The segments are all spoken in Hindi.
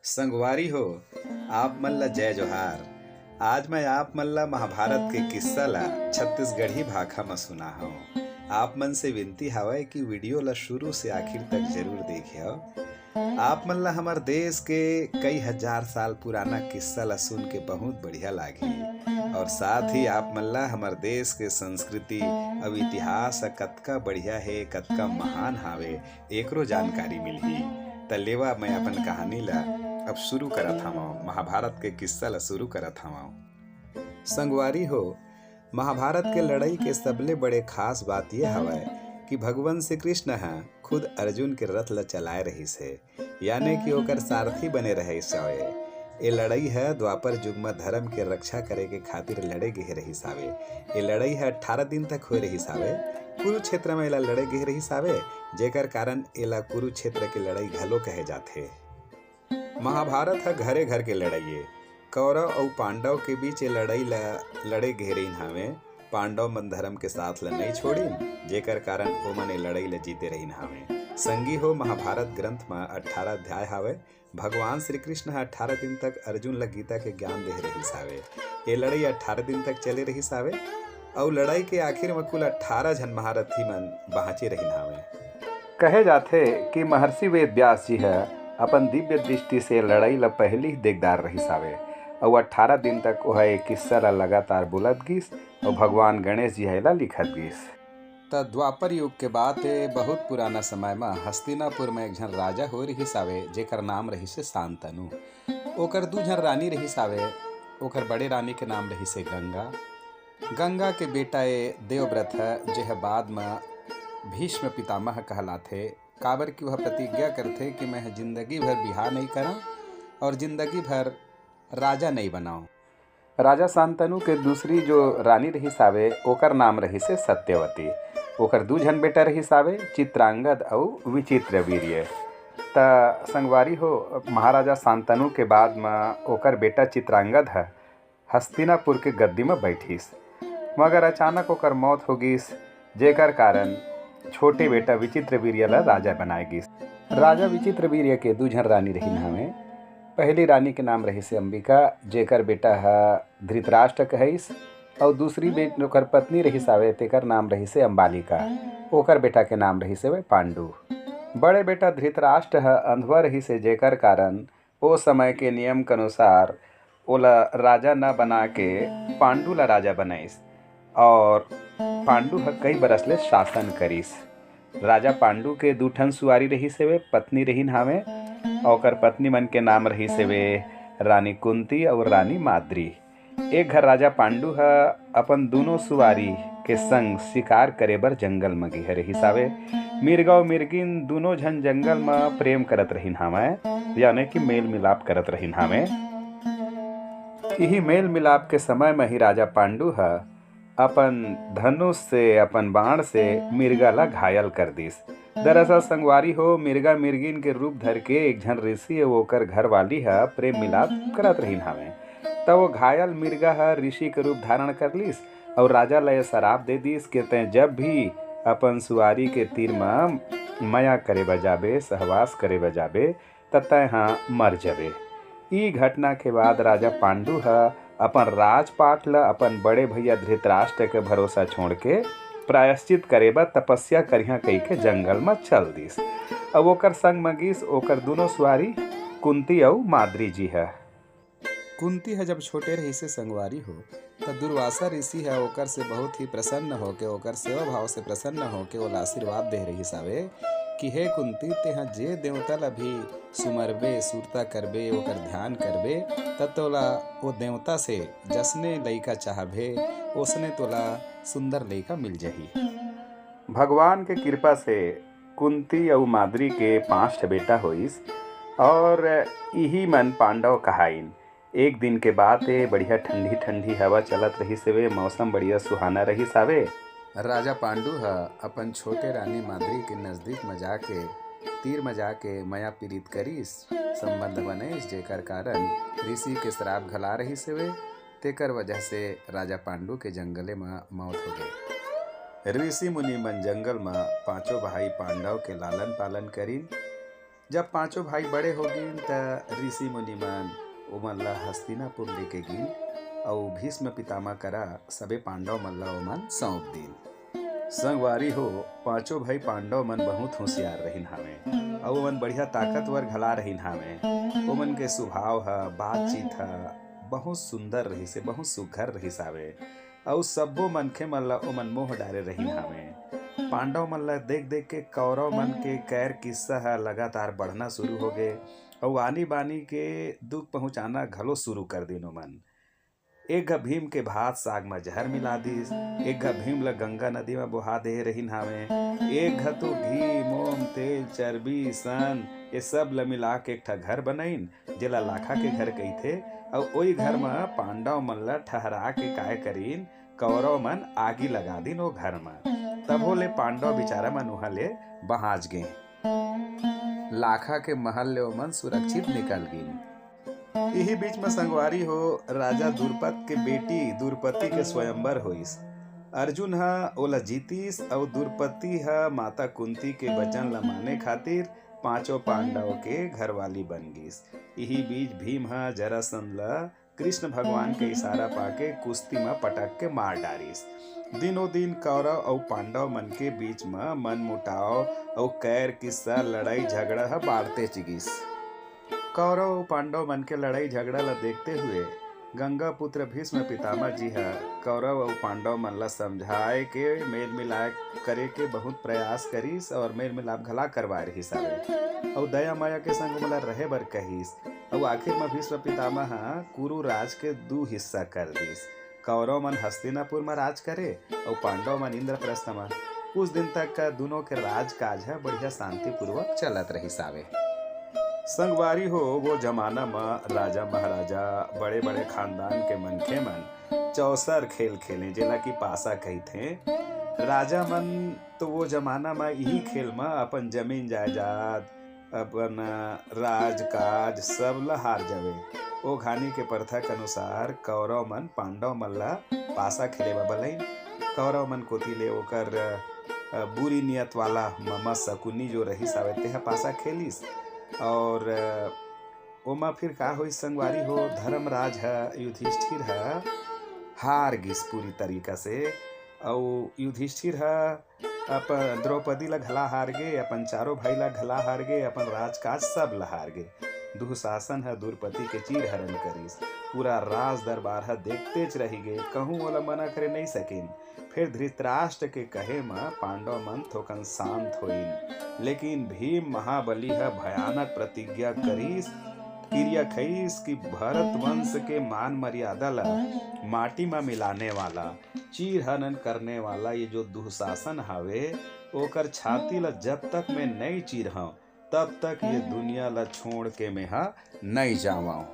संगवारी हो। आप मन ला जय जोहार। आज मैं आप मन ला महाभारत के किस्सा ला छत्तीसगढ़ी भाखा में सुना हूँ। आप मन से विनती हवय कि वीडियो ला शुरू से आखिर तक जरूर देखियो। आप मन ला हमार देश के कई हजार साल पुराना किस्सा ला सुन के बहुत बढ़िया लागी और साथ ही आप मन ला हमार देश के संस्कृति और इतिहास कतका बढ़िया है, कतका महान हावे एकरो जानकारी मिलही। त लेवा मैं अपन कहानी ला अब शुरू करत हवं। महाभारत के किस्सा ला शुरू करत हवं। संगवारी हो, महाभारत के लड़ाई के सबले बड़े खास बात यह हवय कि भगवान श्री कृष्ण ह खुद अर्जुन के रथ ला चलाए रहिस है, यानी कि ओकर सारथी बने रहिस हवे। ए लड़ाई है द्वापर युग में धर्म के रक्षा करे के खातिर लड़े गे रहिस हवे। ए लड़ाई है 18 दिन तक होए रहिस हवे। कुरुक्षेत्र में एला लड़े गे रहिस हवे, जेकर कारण एला कुरुक्षेत्र के लड़ाई घलो कहे जाथे। महाभारत है घरे घर के लड़ाई। कौरव और पांडव के बीच ये लड़ाई लड़े गे रहिन हवे। पांडव मन धर्म के साथ ला नहीं छोड़िन, जेकर कारण ओमन ए लड़ाई ला जीते रहिन हवे। संगी हो, महाभारत ग्रंथ में 18 अध्याय हवे। भगवान श्री कृष्ण 18 दिन तक अर्जुन ला गीता के ज्ञान दे रहिस हवे। ये लड़ाई 18 दिन तक चले रहिस हवे और लड़ाई के आखिर में कुल 18 जन महारथी मन बाँचे रहिन हवे। कहे जाथे कि महर्षि वेद व्यास जी है अपन दिव्य दृष्टि से लड़ाई ला पहली ही देखदार रहिस हवे और 18 दिन तक वह एक किस्सा ला लगातार बोलत गिस और भगवान गणेश जी हैला लिखत गिस। त द्वापर युग के बाद बहुत पुराना समय में हस्तिनापुर में एक झन राजा हो रहिस हवे, जेकर नाम रहिस शांतनु। ओकर 2 झन रानी रहिस हवे। ओकर बड़े रानी के नाम रहिस गंगा। गंगा के बेटा देवव्रत है, जेह बाद में भीष्म पितामह कहलाथे। काबर कि वह प्रतिज्ञा करथे कि मैं जिंदगी भर बिहार नहीं करा और जिंदगी भर राजा नहीं बनाऊं। राजा शांतनु के दूसरी जो रानी रहिस हवे ओकर नाम रहिस सत्यवती। ओकर 2 झन बेटा रहिस हवे, चित्रांगद और विचित्रवीर्य। त संगवारी हो, महाराजा शांतनु के बाद में ओकर बेटा चित्रांगद है हस्तिनापुर के गद्दी में बैठिस, मगर अचानक ओकर मौत हो गिस, जेकर कारण छोटे बेटा विचित्रवीर्य ला राजा बनाए गिस। राजा विचित्रवीर्य के 2 झन रानी रहिन हवे। पहली रानी के नाम रहिस अंबिका, जेकर बेटा है धृतराष्ट्र कहिस, और दूसरी ओकर पत्नी रहिस हवे तेकर नाम रहिस अंबालिका। ओकर बेटा के नाम रहिस पांडु। बड़े बेटा धृतराष्ट्र है अंधवा रहिस, जेकर कारण ओ समय के नियम के अनुसार ओला राजा न बना के पांडु ला राजा बनाइस और पांडु ह कई बरस ले शासन करिस। राजा पांडु के 2 ठन सुआरी रहिस हेवे, पत्नी रहिन हावे। ओकर पत्नी मन के नाम रहिस हेवे रानी कुंती और रानी माद्री। एक घर राजा पांडु ह अपन दोनों सुआरी के संग शिकार करे बर जंगल में गे रहिस हावे। मिर्गा और मिर्गिन दोनों झन जंगल में प्रेम करत रहिन हावे, यानी कि मेल मिलाप करत रहिन हावे। यही मेल मिलाप के समय में ही राजा पांडु ह अपन धनुष से, अपन बाण से मिर्गा ला घायल कर दिस। दरअसल संगवारी हो, मिर्गा मिर्गिन के रूप धर के एक झन ऋषि ओकर घर वाली है प्रेम मिलाप करत रहिन हवे। तब वो घायल मिर्गा है ऋषि के रूप धारण कर लिस और राजा ला शराप दे दिस कि तै जब भी अपन सुआरी के तीर में माया करे बजाबे, सहवास करे बजाबे, त तै हाँ मर जाबे। ई घटना के बाद राजा पांडु है अपन राजपाट ला अपन बड़े भैया धृतराष्ट्र के भरोसा छोड़ के प्रायश्चित करे बर तपस्या करिहा कही के जंगल में चल दिस। अब ओकर संग में गिस ओकर दोनों सुआरी कुंती और माद्री जी है। कुंती है जब छोटे रही से संगवारी हो, तब दुर्वासा ऋषि है ओकर से बहुत ही प्रसन्न हो के, ओकर सेवा भाव से प्रसन्न हो के ओला आशीर्वाद दे रही सावे कि हे कुंती, तेहा जे देवता ला भी सुमरबे, सुरता करबे, ओकर ध्यान करबे, तब तोला वो देवता से जसने लइका चाहबे उसने तोला सुंदर लइका मिल जाही। भगवान के कृपा से कुंती और माद्री के 5 बेटा होइस और यही मन पांडव कहाइन। एक दिन के बाद बढ़िया ठंडी ठंडी हवा चलत रही से, मौसम बढ़िया सुहाना रही सावे। राजा पांडु है अपन छोटे रानी माद्री के नजदीक में जाके तीर में जाके माया पीड़ित करिस, संबंध बनिस, जेकर कारण ऋषि के श्राप घला रही से। तेकर वजह से राजा पांडु के जंगले में मौत हो गई। ऋषि मुनि मन जंगल में 5 भाई पांडव के लालन पालन करिन जब पांचों भाई बड़े हो गिन त ऋषि मुनि मन ओमन ला हस्तिनापुर लेके गिन और भीष्म पितामह करा सबे पांडव मन ला ओमन सौंप दिन। संगवारी हो, पांचों भाई पांडव मन बहुत होशियार रहिन हावे और ओमन बढ़िया ताकतवर घला रहिन हावे। ओमन के स्वभाव ह, बातचीत ह बहुत सुंदर रहिस, बहुत सुघर रहिस हावे और सब्बो मनखे मन ला ओमन मोह डारे रहिन हावे। पांडव मन ला देख देख के कौरव मन के कैर किस्सा ह लगातार बढ़ना शुरू हो गए और आनी बानी के दुख पहुंचाना घलो शुरू कर दिन ओमन। एक घ भीम के भात साग में जहर मिला दिस, एक घ भीम ला गंगा नदी में बहा दे रहिन हावे, एक घ तो घी मोम तेल चर्बी सन ये सब ला मिला के एक ठा घर बनाइन जेला लाखा के घर कहिथे और ओई घर में पांडव मन ला ठहरा के काय करीन कौरव मन आगी लगा दिन ओ घर में। तब ले पांडव बेचारा मन वहां ले बहाज गए। लाखा के महल ले ओमन सुरक्षित निकल गिन। यही बीच में संगवारी हो, राजा दुर्पद के बेटी दुर्पति के स्वयंवर होइस। अर्जुन ह ओला जीतिस और दुर्पति ह माता कुंती के वचन ला माने खातिर पांचों पांडव के घरवाली बन गिस। यही बीच भीम ह जरासंध ला कृष्ण भगवान के इशारा पाके कुश्ती में पटक के मार डारिस। दिनों दिन कौरव और पांडव मन के बीच में मन मुटाव और कैर किस्सा लड़ाई झगड़ा ह बाढ़ते चिगिस। कौरव और पांडव मन के लड़ाई झगड़ा ला देखते हुए गंगा पुत्र भीष्म पितामह जी है कौरव और पांडव मन ला समझाए के मेल मिलाप करे के बहुत प्रयास करिस और मेल मिलाप घला करवाए रहिस हावे और दया माया के संग ओमन ला रहे बर कहिस और आखिर में भीष्म पितामह कुरु राज के 2 हिस्सा कर दिस। कौरव मन हस्तिनापुर में राज करे और पांडव मन इंद्रप्रस्थ में। कुछ दिन तक का दोनों के राज काज है बढ़िया शांति पूर्वक चलत रहिस हावे। संगवारी हो, वो जमाना में राजा महाराजा बड़े बड़े खानदान के मनखे मन चौसर खेल खेले जेला की पासा कहिथे। राजा मन तो वो जमाना में यही खेल में अपन जमीन जायदाद अपन राज काज सब ला हार जावे। ओ घानी के प्रथा के अनुसार कौरव मन पांडव मन ला पासा खेले बलई। कौरव मन कोती ले ओकर बुरी नियत वाला ममा शकुनी जो रहिस हावे तेहा पासा खेलिस और ओमा फिर का होई संगवारी हो, धर्मराज है युधिष्ठिर है हार गिस पूरी तरीका से और युधिष्ठिर है अपन द्रौपदी ला घला हार गए, अपन चारों भाई ला घला हार गए, अपन राजकाज सब ला हार गए। दुशासन है दुर्पति के चीर हरण करिस। पूरा राज दरबार है देखतेच रही गए, कहूँ ओला मना करे नहीं सकिन। फिर धृतराष्ट्र के कहे में पांडव मन थोकन शांत होइन, लेकिन भीम महाबली है भयानक प्रतिज्ञा करिस क्रिया खईस कि भरत वंश के मान मर्यादा ला माटी में मिलाने वाला चीर हनन करने वाला ये जो दुशासन हावे ओकर छाती ला जब तक मैं नहीं चीरहूं तब तक ये दुनिया ला छोड़ के मैं नहीं जावाऊं।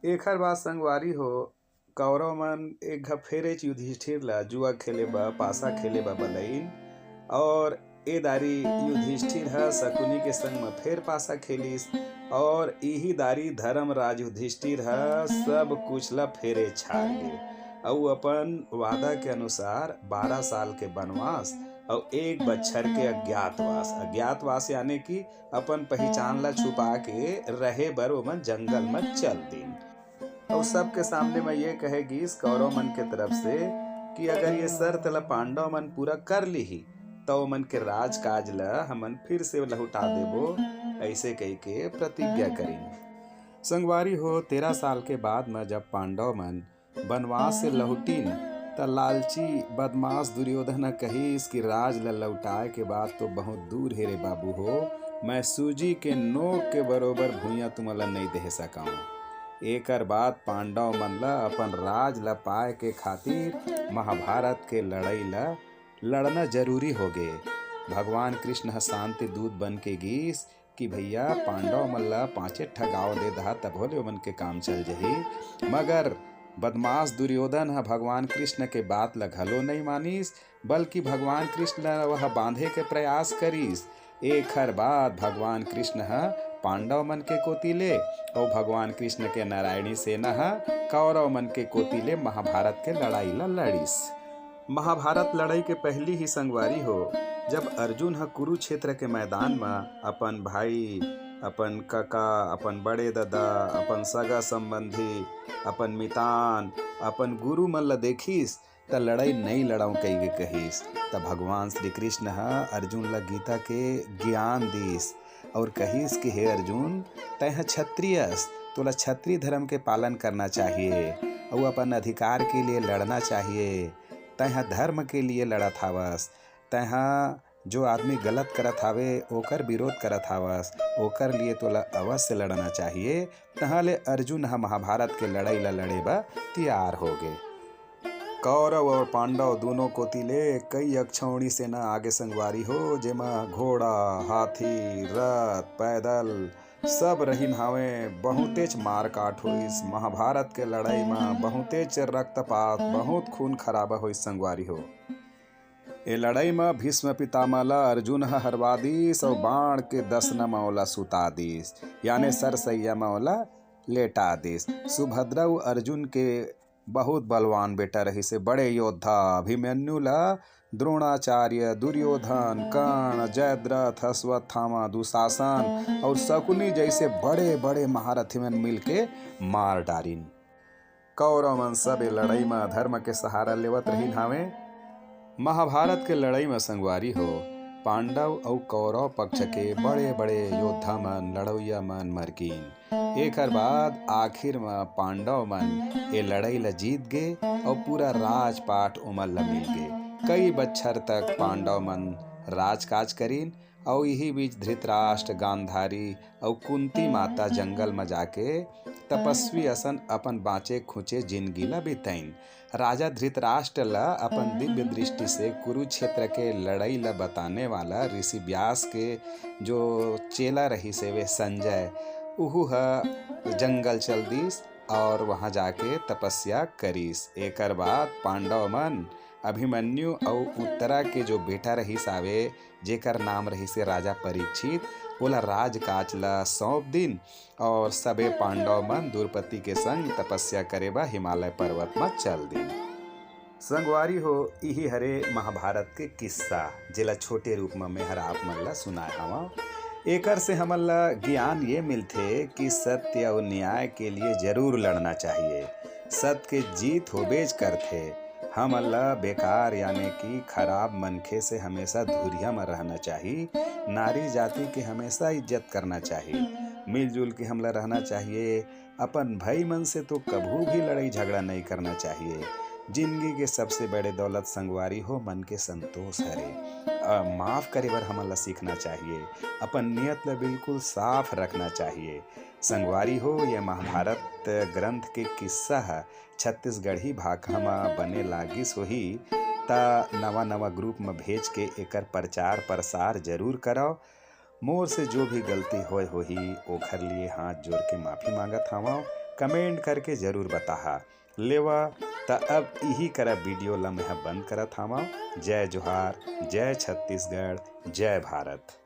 एकर बाद संगवारी हो, कौरव मन एक घ फेरे युधिष्ठिर ला जुआ खेले बा पासा खेले बा बलईन और ए दारी युधिष्ठिर है शकुनी के संग में फेर पासा खेलिस और यही दारी धर्मराज युधिष्ठिर है सब कुछ ला फेरे छाड़ गए और अपन वादा के अनुसार 12 साल के वनवास और 1 बच्छर के अज्ञातवास यानी कि अपन पहचान ला छुपा के रहे बर ओमन जंगल में चल दिन। और सबके सामने मैं ये कहेगी इस कौरव मन के तरफ से कि अगर ये शर्त ला पांडव मन पूरा कर ली तो मन के राज काज ला हमन फिर से लहुटा देबो, ऐसे कह के प्रतिज्ञा करीन। संगवारी हो, 13 साल के बाद में जब पांडव मन वनवास से लहुटीन त लालची बदमाश दुर्योधन कहिस कि राज ला लौटाए के बाद तो बहुत दूर है रे बाबू हो, मैं सूजी के नोक के बरोबर भूया तुमला नहीं दे सकाऊं। एकर बाद पांडव मन ला अपन राज ला पाए के खातिर महाभारत के लड़ाई ला लड़ना जरूरी हो गए। भगवान कृष्ण शांति दूत बन के गीस कि भैया पांडव मन ला 5 ठगाव दे दहा तब होले मन के काम चल जही। मगर बदमाश दुर्योधन भगवान कृष्ण के बात ला घलो नहीं मानिस, बल्कि भगवान कृष्ण ला वह बांधे के प्रयास करिस। एकर बाद भगवान कृष्ण पांडव मन के कोतिले और भगवान कृष्ण के नारायणी सेना कौरव मन के कोतिले महाभारत के लड़ाई ला लड़िस। महाभारत लड़ाई के पहली ही संगवारी हो, जब अर्जुन ह कुरुक्षेत्र के मैदान में अपन भाई, अपन काका, अपन बड़े दादा, अपन सगा संबंधी, अपन मितान, अपन गुरु मन ल देखिस त लड़ाई नहीं लड़ाऊ कही के कहिस। त भगवान श्री कृष्ण ह अर्जुन ल गीता के ज्ञान दिस और कहिस कि हे अर्जुन, तै ह क्षत्रियस, तोला क्षत्रिय धर्म के पालन करना चाहिए और अपन अधिकार के लिए लड़ना चाहिए। तै ह धर्म के लिए लड़त हावस। तै ह जो आदमी गलत करत हावे ओकर विरोध करत हावस, ओकर लिए तोला अवश्य लड़ना चाहिए। तहाले अर्जुन ह महाभारत के लड़ाई ला लड़े बर तैयार हो गे। कौरव और पांडव दोनों कोती ले कई अक्षौणी सेना आगे संगवारी हो, जेमा घोड़ा, हाथी, रथ, पैदल सब रहीन हावे। बहुतेच मार काट होइस। महाभारत के लड़ाई में बहुतेच रक्तपात, बहुत खून खराबा होइस संगवारी हो। ए लड़ाई में भीष्म पितामह ला अर्जुन ह हरवा दिस और बाण के दसना में ओला सुता दिस, यानी सरसैया में ओला लेटा दिस। सुभद्रा व अर्जुन के बहुत बलवान बेटा रही से बड़े योद्धा अभिमन्यु ला द्रोणाचार्य, दुर्योधन, कर्ण, जयद्रथ, अश्वत्थामा, दुशासन और शकुनी जैसे बड़े बड़े महारथी मन मिलके मार डारिन। कौरव मन सब ए लड़ाई में धर्म के सहारा लेवत रहीन हावे। महाभारत के लड़ाई में संगवारी हो, पांडव और कौरव पक्ष के बड़े बड़े योद्धा मन, लड़वैया मन मर गिन। एकर बाद आखिर में पांडव मन ये लड़ाई ला जीत गे और पूरा राजपाट ओमन ला मिल गे। कई बच्छर तक पांडव मन राजकाज करीन और यही बीच धृतराष्ट्र, गांधारी और कुंती माता जंगल में जाके तपस्वी असन अपन बाँचे खुचे जिंदगी ला बिताइन। राजा धृतराष्ट्र ला अपन दिव्य दृष्टि से कुरुक्षेत्र के लड़ाई ला बताने वाला ऋषि व्यास के जो चेला रही से वे संजय, उहु ह जंगल चल दिस और वहाँ जाके तपस्या करीस। एकर बाद पांडव मन अभिमन्यु और उत्तरा के जो बेटा रहीस आवे, जेकर नाम रही से राजा परीक्षित, ओला राजकाज ला सौंप दिन और सबे पांडव मन द्रौपदी के संग तपस्या करे बा हिमालय पर्वत में चल दिन। संगवारी हो, यही हरे महाभारत के किस्सा जेला छोटे रूप में मैं हर आप मन ला सुनाए हवा। एकर से हमन ला ज्ञान ये मिलथे कि सत्य और न्याय के लिए जरूर लड़ना चाहिए। सत्य के जीत होबेज करथे। हमन ला बेकार यानी कि खराब मनखे से हमेशा दूरिया में रहना चाहिए। नारी जाति की हमेशा इज्जत करना चाहिए। मिलजुल के हमला रहना चाहिए। अपन भाई मन से तो कभू भी लड़ाई झगड़ा नहीं करना चाहिए। जिंदगी के सबसे बड़े दौलत संगवारी हो मन के संतोष हरे। माफ करे बर हमन ला सीखना चाहिए। अपन नियत ला बिल्कुल साफ रखना चाहिए। संगवारी हो, ये महाभारत ग्रंथ के किस्सा है छत्तीसगढ़ी भाषा में बने लागिस होही त नवा नवा ग्रुप में भेज के एकर प्रचार प्रसार जरूर कराओ। मोर से जो भी गलती होय होही ओखर लिए हाथ जोड़ के माफी मांगत हवं। कमेंट करके जरूर बताहा लेवा। त अब यही करब वीडियो ला मैं बंद करत हवं। जय जोहार, जय छत्तीसगढ़, जय भारत।